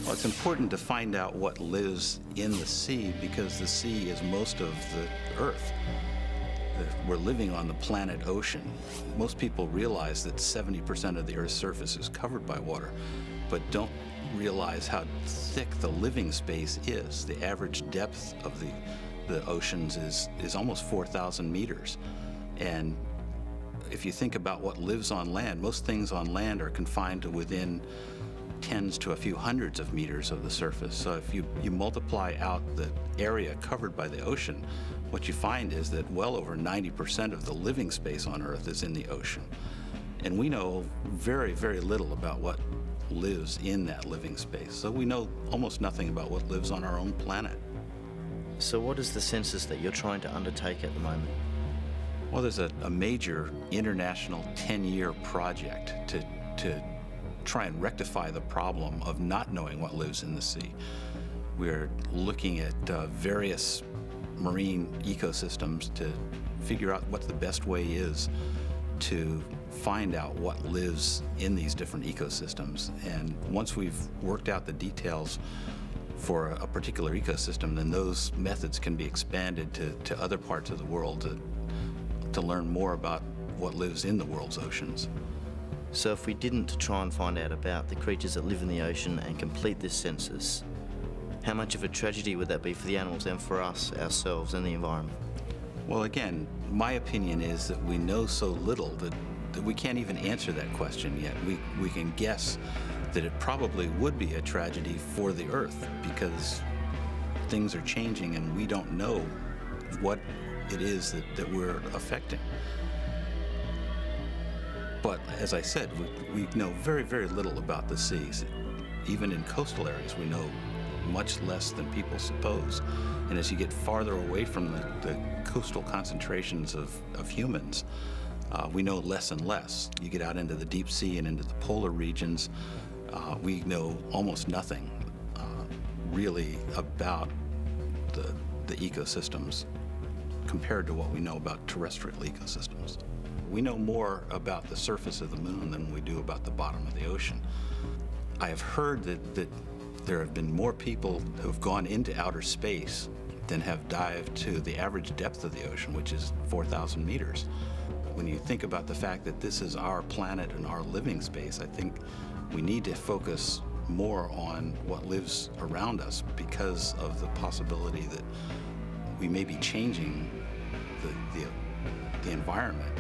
Well, it's important to find out what lives in the sea because the sea is most of the Earth. We're living on the planet ocean. Most people realize that 70% of the Earth's surface is covered by water, but don't realize how thick the living space is. The average depth of the oceans is almost 4,000 meters. And if you think about what lives on land, most things on land are confined to within tens to a few hundreds of meters of the surface. So if you multiply out the area covered by the ocean, what you find is that well over 90% of the living space on Earth is in the ocean. And we know very, very little about what lives in that living space. So we know almost nothing about what lives on our own planet. So what is the census that you're trying to undertake at the moment? Well, there's a major international 10-year project to try and rectify the problem of not knowing what lives in the sea. We're looking at various marine ecosystems to figure out what the best way is to find out what lives in these different ecosystems. And once we've worked out the details for a particular ecosystem, then those methods can be expanded to other parts of the world to learn more about what lives in the world's oceans. So if we didn't try and find out about the creatures that live in the ocean and complete this census, how much of a tragedy would that be for the animals and for us, ourselves, and the environment? Well, again, my opinion is that we know so little that we can't even answer that question yet. We can guess that it probably would be a tragedy for the Earth because things are changing and we don't know what it is that we're affecting. But as I said, we know very, very little about the seas. Even in coastal areas, we know much less than people suppose. And as you get farther away from the coastal concentrations of humans, we know less and less. You get out into the deep sea and into the polar regions, we know almost nothing really about the ecosystems compared to what we know about terrestrial ecosystems. We know more about the surface of the moon than we do about the bottom of the ocean. I have heard that there have been more people who have gone into outer space than have dived to the average depth of the ocean, which is 4,000 meters. When you think about the fact that this is our planet and our living space, I think we need to focus more on what lives around us because of the possibility that we may be changing the environment.